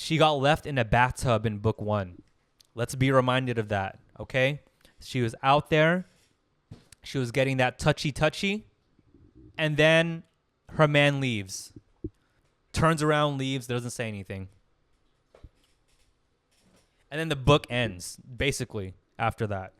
she got left in a bathtub in book 1. Let's be reminded of that, okay? She was out there. She was getting that touchy, and then her man leaves. Turns around, leaves, doesn't say anything. And then the book ends, basically, after that.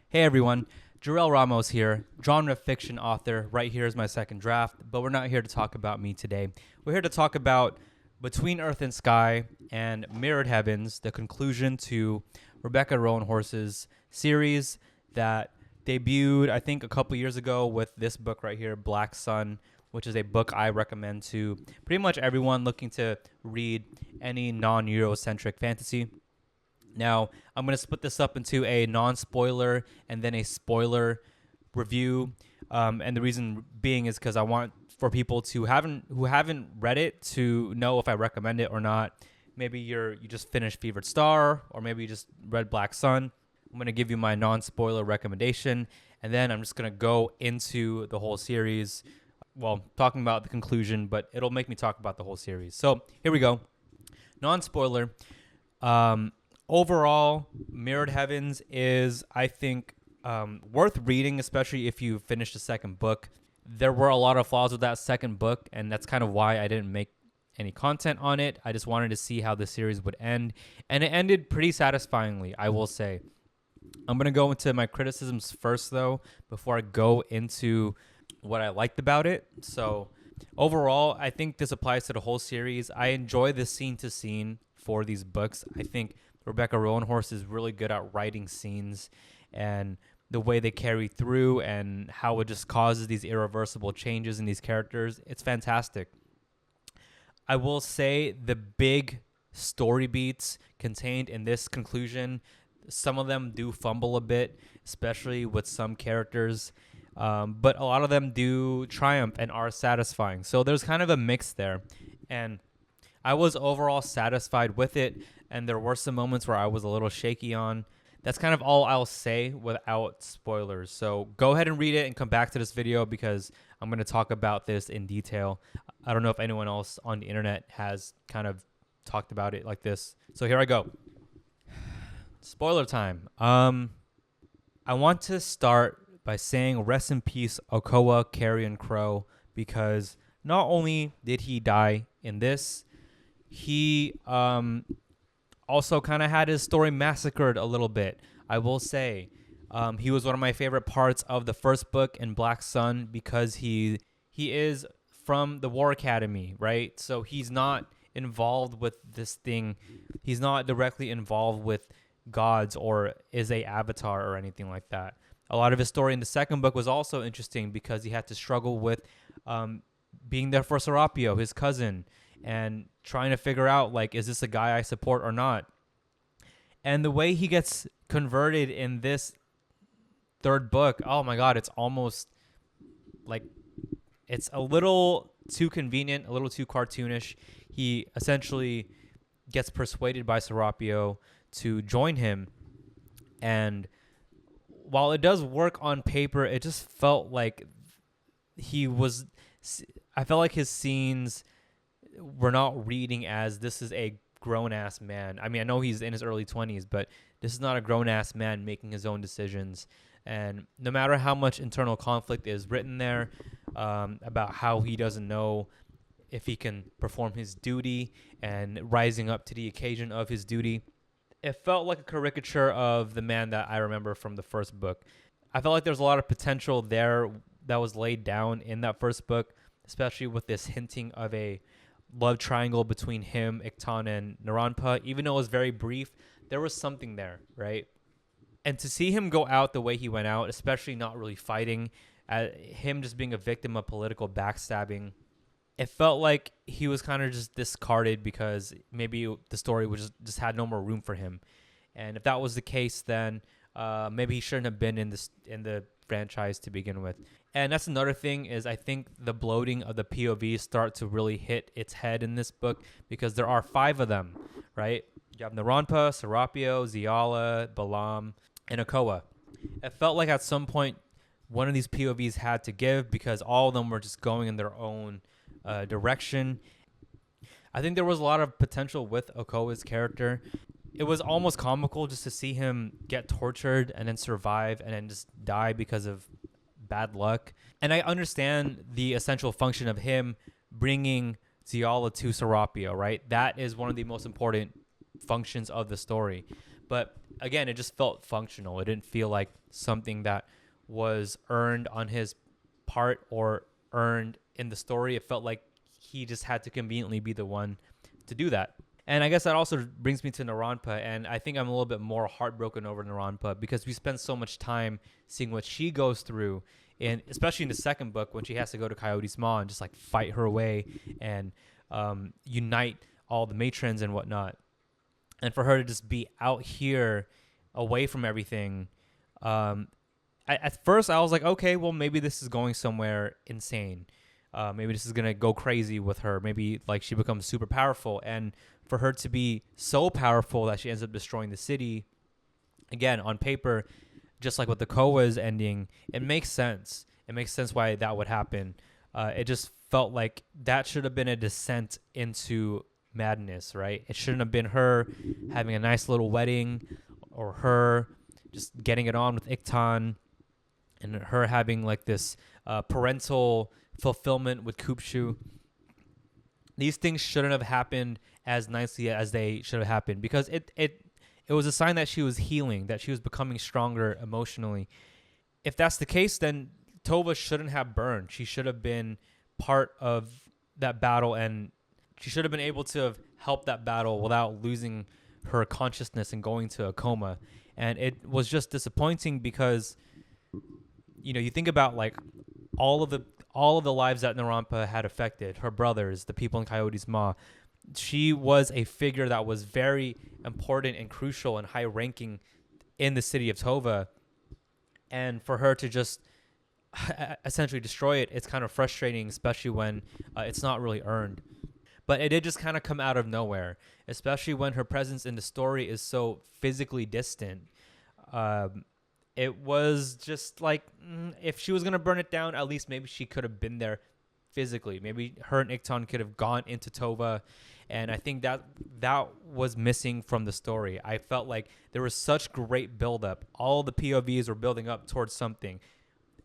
Hey, everyone. Jerrel Ramos here, genre fiction author. Right here is my second draft, but we're not here to talk about me today. We're here to talk about Between Earth and Sky and Mirrored Heavens, the conclusion to Rebecca Roanhorse's series that debuted, I think, a couple years ago with this book right here, Black Sun, which is a book I recommend to pretty much everyone looking to read any non-Eurocentric fantasy. Now, I'm going to split this up into a non-spoiler and then a spoiler review. And the reason being is because I want for people who haven't read it to know if I recommend it or not. Maybe you just finished Fevered Star, or maybe you just read Black Sun. I'm going to give you my non-spoiler recommendation, and then I'm just going to go into the whole series. Well, talking about the conclusion, but it'll make me talk about the whole series. So here we go. Non-spoiler. Overall, Mirrored Heavens is, I think, worth reading, especially if you finish the second book. There were a lot of flaws with that second book, and that's kind of why I didn't make any content on it. I just wanted to see how the series would end, and it ended pretty satisfyingly, I will say. I'm going to go into my criticisms first, though, before I go into what I liked about it. So overall, I think this applies to the whole series. I enjoy the scene-to-scene for these books. I think Rebecca Roanhorse is really good at writing scenes and the way they carry through and how it just causes these irreversible changes in these characters. It's fantastic. I will say the big story beats contained in this conclusion, some of them do fumble a bit, especially with some characters, but a lot of them do triumph and are satisfying. So there's kind of a mix there, and I was overall satisfied with it, and there were some moments where I was a little shaky on. That's kind of all I'll say without spoilers. So go ahead and read it and come back to this video because I'm going to talk about this in detail. I don't know if anyone else on the internet has kind of talked about it like this. So here I go. Spoiler time. I want to start by saying rest in peace, Okoa Carrion Crow, because not only did he die in this, he also kind of had his story massacred a little bit. I will say he was one of my favorite parts of the first book in Black Sun because he is from the War Academy, right? So he's not involved with this thing. He's not directly involved with gods or is a avatar or anything like that. A lot of his story in the second book was also interesting because he had to struggle with being there for Serapio, his cousin, and trying to figure out, like, is this a guy I support or not? And the way he gets converted in this third book, oh my God, it's almost like it's a little too convenient, a little too cartoonish. He essentially gets persuaded by Serapio to join him. And while it does work on paper, it just felt like I felt like his scenes were not reading as this is a grown-ass man. I mean, I know he's in his early 20s, but this is not a grown-ass man making his own decisions. And no matter how much internal conflict is written there about how he doesn't know if he can perform his duty and rising up to the occasion of his duty, it felt like a caricature of the man that I remember from the first book. I felt like there's a lot of potential there that was laid down in that first book, especially with this hinting of a love triangle between him, Iktan, and Naranpa. Even though it was very brief, there was something there, right? And to see him go out the way he went out, especially not really fighting, him just being a victim of political backstabbing, it felt like he was kind of just discarded because maybe the story was just had no more room for him. And if that was the case, then maybe he shouldn't have been in the franchise to begin with. And that's another thing is I think the bloating of the POVs start to really hit its head in this book because there are 5 of them, right? You have Naranpa, Serapio, Ziala, Balam, and Okoa. It felt like at some point one of these POVs had to give because all of them were just going in their own direction. I think there was a lot of potential with Okowa's character. It was almost comical just to see him get tortured and then survive and then just die because of bad luck. And I understand the essential function of him bringing Ziala to Serapio, right? That is one of the most important functions of the story. But again, it just felt functional. It didn't feel like something that was earned on his part or earned in the story. It felt like he just had to conveniently be the one to do that. And I guess that also brings me to Naranpa, and I think I'm a little bit more heartbroken over Naranpa because we spend so much time seeing what she goes through, and especially in the second book when she has to go to Coyote's Maw and just like fight her way and unite all the matrons and whatnot. And for her to just be out here away from everything, at first I was like, okay, well maybe this is going somewhere insane. Maybe this is gonna go crazy with her. Maybe like she becomes super powerful, and for her to be so powerful that she ends up destroying the city, again on paper, just like with the Koa's ending, it makes sense. It makes sense why that would happen. It just felt like that should have been a descent into madness, right? It shouldn't have been her having a nice little wedding, or her just getting it on with Iktan, and her having like this parental fulfillment with Kupshu. These things shouldn't have happened as nicely as they should have happened, because it was a sign that she was healing, that she was becoming stronger emotionally. If that's the case, then Tova shouldn't have burned. She should have been part of that battle, and she should have been able to have helped that battle without losing her consciousness and going to a coma. And it was just disappointing because, you know, you think about like all of the lives that Narampa had affected, her brothers, the people in Coyote's Maw. She was a figure that was very important and crucial and high ranking in the city of Tova. And for her to just essentially destroy it, it's kind of frustrating, especially when it's not really earned. But it did just kind of come out of nowhere, especially when her presence in the story is so physically distant. It was just like, if she was going to burn it down, at least maybe she could have been there physically. Maybe her and Iktan could have gone into Tova. And I think that was missing from the story. I felt like there was such great buildup. All the POVs were building up towards something.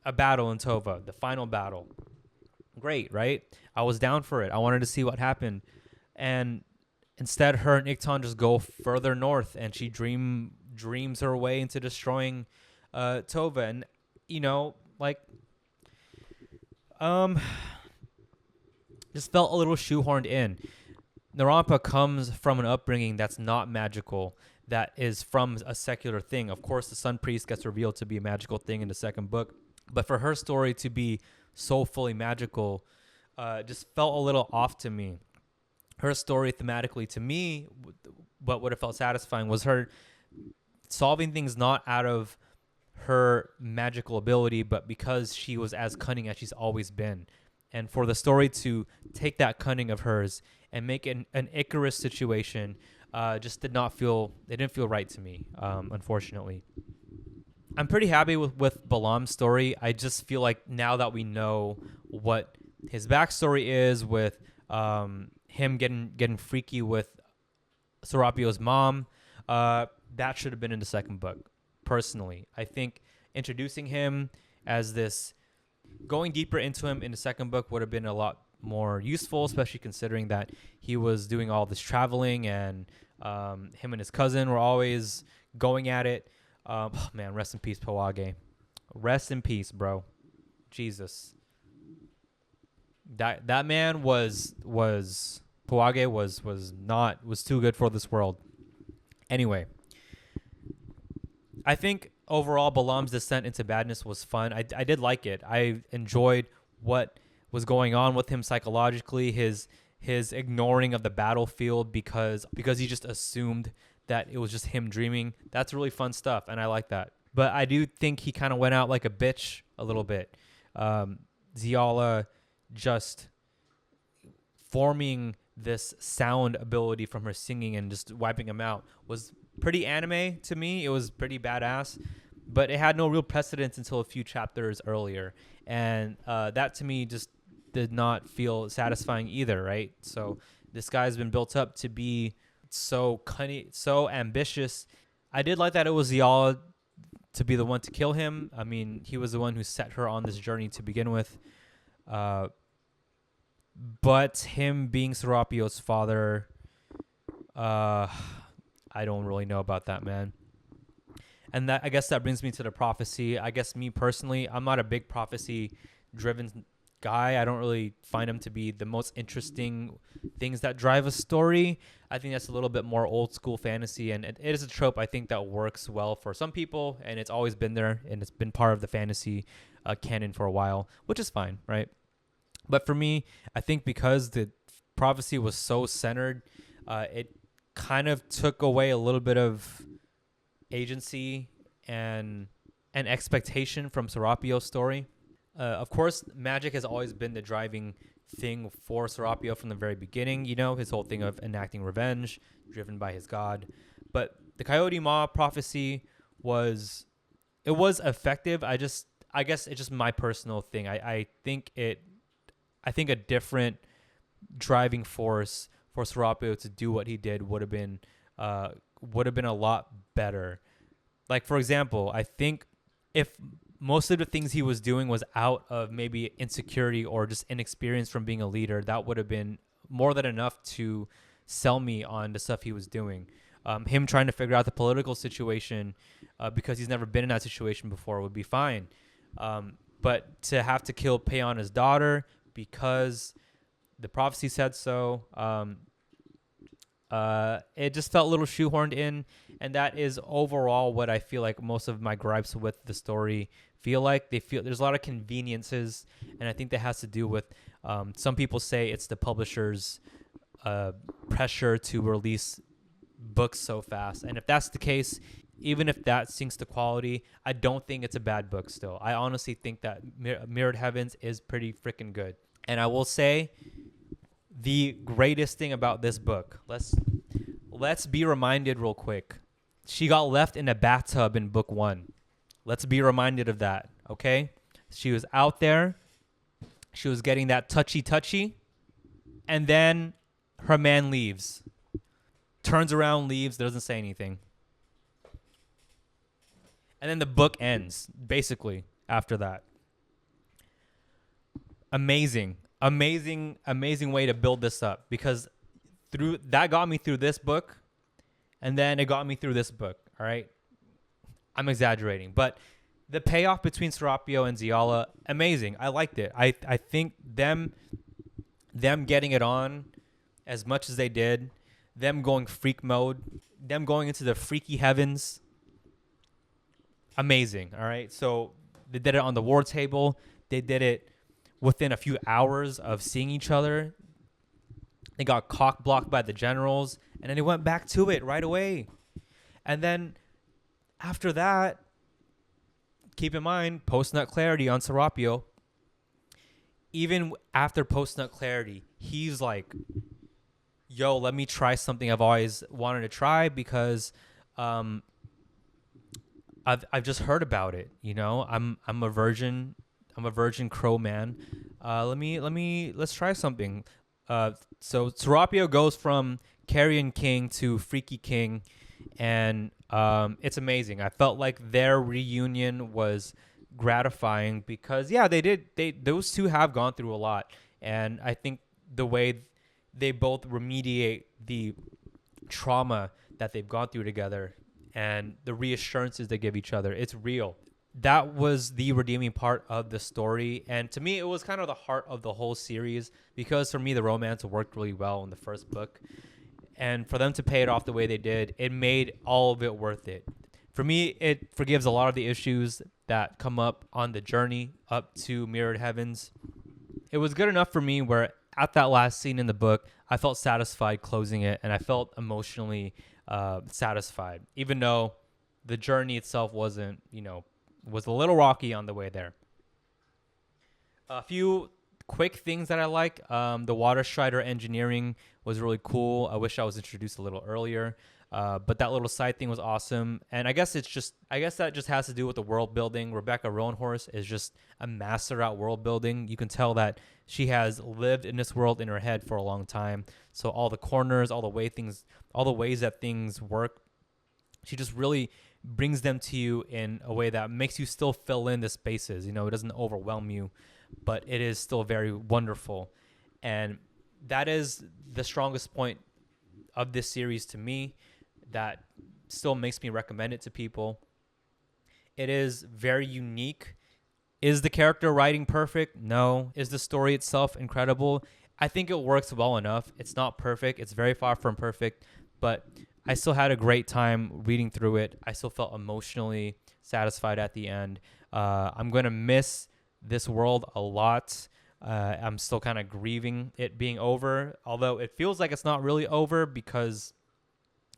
A battle in Tova, the final battle. Great, right? I was down for it. I wanted to see what happened. And instead, her and Iktan just go further north, and she dreams her way into destroying Tova. And, you know, like, just felt a little shoehorned in. Narampa comes from an upbringing that's not magical, that is from a secular thing. Of course, the Sun Priest gets revealed to be a magical thing in the second book. But for her story to be so fully magical just felt a little off to me. Her story thematically, to me, what would have felt satisfying was her solving things not out of her magical ability, but because she was as cunning as she's always been. And for the story to take that cunning of hers and make it an Icarus situation just didn't feel right to me, unfortunately. I'm pretty happy with Balam's story. I just feel like now that we know what his backstory is with him getting freaky with Serapio's mom, that should have been in the second book, personally. I think introducing him as this, going deeper into him in the second book would have been a lot more useful, especially considering that he was doing all this traveling and him and his cousin were always going at it. Man, rest in peace, Powage. Rest in peace, bro. Jesus. That man was Powage was too good for this world. Anyway, I think overall Balam's descent into badness was fun. I did like it. I enjoyed what was going on with him psychologically, his ignoring of the battlefield because he just assumed that it was just him dreaming. That's really fun stuff, and I like that. But I do think he kind of went out like a bitch a little bit. Ziala just forming this sound ability from her singing and just wiping him out was pretty anime to me. It was pretty badass, but it had no real precedence until a few chapters earlier. And that to me just did not feel satisfying either, right? So This guy's been built up to be so cunning, so ambitious. I did like that it was Yala to be the one to kill him. I mean, he was the one who set her on this journey to begin with. Uh, but him being Serapio's father, I don't really know about that, man. And that, I guess that brings me to the prophecy. I guess me personally, I'm not a big prophecy driven guy. I don't really find them to be the most interesting things that drive a story. I think that's a little bit more old school fantasy, and it is a trope I think that works well for some people, and it's always been there, and it's been part of the fantasy canon for a while, which is fine, right? But for me, I think because the prophecy was so centered, it kind of took away a little bit of agency and an expectation from Serapio's story. Of course, magic has always been the driving thing for Serapio from the very beginning. You know, his whole thing of enacting revenge, driven by his god. But the Coyote Maw prophecy was effective. I guess it's just my personal thing. I think a different driving force for Serapio to do what he did would have been a lot better. Like, for example, I think if most of the things he was doing was out of maybe insecurity or just inexperience from being a leader, that would have been more than enough to sell me on the stuff he was doing. Him trying to figure out the political situation because he's never been in that situation before would be fine. But to have to kill Peonna's daughter because the prophecy said so, it just felt a little shoehorned in, and that is overall what I feel like most of my gripes with the story feel like. They feel there's a lot of conveniences, and I think that has to do with some people say it's the publisher's pressure to release books so fast, and if that's the case, even if that sinks the quality, I don't think it's a bad book still. I honestly think that Mirrored Heavens is pretty freaking good, and I will say the greatest thing about this book, let's be reminded real quick. She got left in a bathtub in book 1. Let's be reminded of that, okay? She was out there. She was getting that touchy, and then her man leaves. Turns around, leaves, doesn't say anything. And then the book ends, basically, after that. Amazing way to build this up, because through that got me through this book, and then it got me through this book. All right, I'm exaggerating, but the payoff between Serapio and Ziala, amazing. I liked it. I think them getting it on as much as they did, them going freak mode, them going into the freaky heavens, amazing. All right, so they did it on the war table. They did it within a few hours of seeing each other. They got cock blocked by the generals, and then they went back to it right away. And then after that, keep in mind, post-nut clarity on Serapio. Even after post-nut clarity, he's like, yo, let me try something I've always wanted to try because I've just heard about it. You know, I'm a virgin crow man. Let's try something. So Serapio goes from Carrion King to Freaky King, and it's amazing. I felt like their reunion was gratifying because those two have gone through a lot, and I think the way they both remediate the trauma that they've gone through together and the reassurances they give each other, it's real. That was the redeeming part of the story, and to me it was kind of the heart of the whole series, because for me the romance worked really well in the first book, and for them to pay it off the way they did, it made all of it worth it. For me, it forgives a lot of the issues that come up on the journey up to Mirrored Heavens. It was good enough for me where at that last scene in the book, I felt satisfied closing it, and I felt emotionally satisfied, even though the journey itself wasn't, was a little rocky on the way there. A few quick things that I like. The water strider engineering was really cool. I wish I was introduced a little earlier. But that little side thing was awesome. And I guess that just has to do with the world building. Rebecca Roanhorse is just a master at world building. You can tell that she has lived in this world in her head for a long time. So all the corners, all the ways that things work, she just really brings them to you in a way that makes you still fill in the spaces. It doesn't overwhelm you, but it is still very wonderful. And that is the strongest point of this series to me that still makes me recommend it to people. It is very unique. Is the character writing perfect? No. Is the story itself incredible? I think it works well enough. It's not perfect. It's very far from perfect, but I still had a great time reading through it. I still felt emotionally satisfied at the end. I'm going to miss this world a lot. I'm still kind of grieving it being over, although it feels like it's not really over because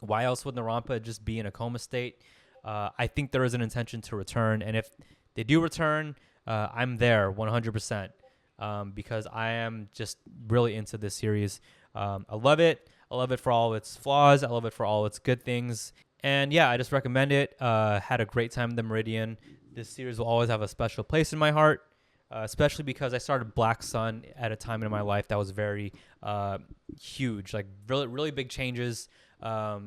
why else would Narampa just be in a coma state? I think there is an intention to return, and if they do return, I'm there 100% because I am just really into this series. I love it. I love it for all its flaws. I love it for all its good things. And yeah, I just recommend it. Had a great time in the Meridian. This series will always have a special place in my heart, especially because I started Black Sun at a time in my life that was very huge, like really, really big changes.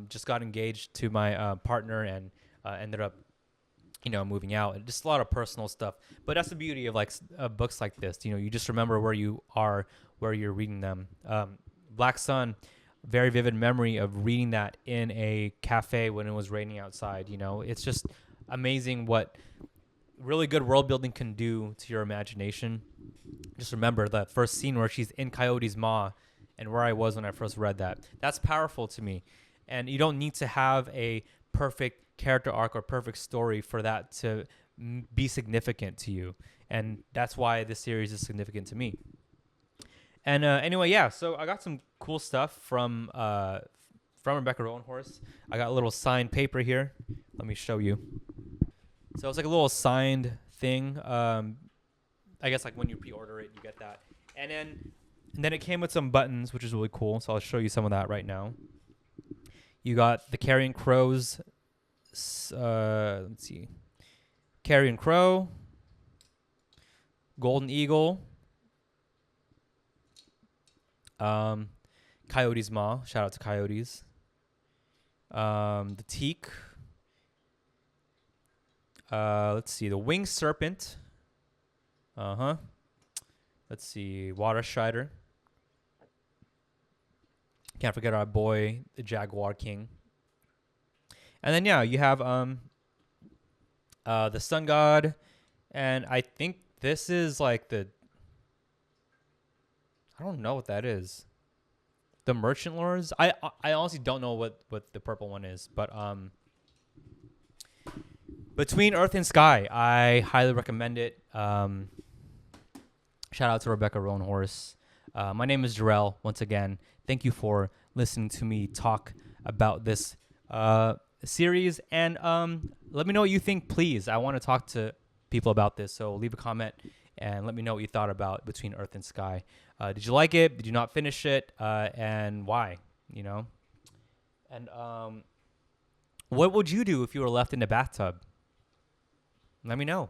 Just got engaged to my partner and ended up, moving out, and just a lot of personal stuff. But that's the beauty of books like this. You just remember where you are, where you're reading them. Black Sun, very vivid memory of reading that in a cafe when it was raining outside. It's just amazing what really good world building can do to your imagination. Just remember that first scene where she's in Coyote's maw and where I was when I first read that. That's powerful to me. And you don't need to have a perfect character arc or perfect story for that to be significant to you. And that's why this series is significant to me. And anyway, yeah, so I got some cool stuff from Rebecca Roanhorse. I got a little signed paper here. Let me show you. So it's like a little signed thing. I guess like when you pre-order it, you get that. And then it came with some buttons, which is really cool. So I'll show you some of that right now. You got the Carrion Crows. Let's see. Carrion Crow. Golden Eagle. Coyote's Maw. Shout out to Coyotes. The Teak. Let's see. The Winged Serpent. Let's see. Water Strider. Can't forget our boy, the Jaguar King. And then, yeah, you have the Sun God. And I think this is like I don't know what that is. The Merchant Lords? I honestly don't know what the purple one is. But Between Earth and Sky, I highly recommend it. Shout out to Rebecca Roanhorse. My name is Jerrel. Once again, thank you for listening to me talk about this series. And let me know what you think, please. I want to talk to people about this. So leave a comment and let me know what you thought about Between Earth and Sky. Did you like it? Did you not finish it? And why? And what would you do if you were left in the bathtub? Let me know.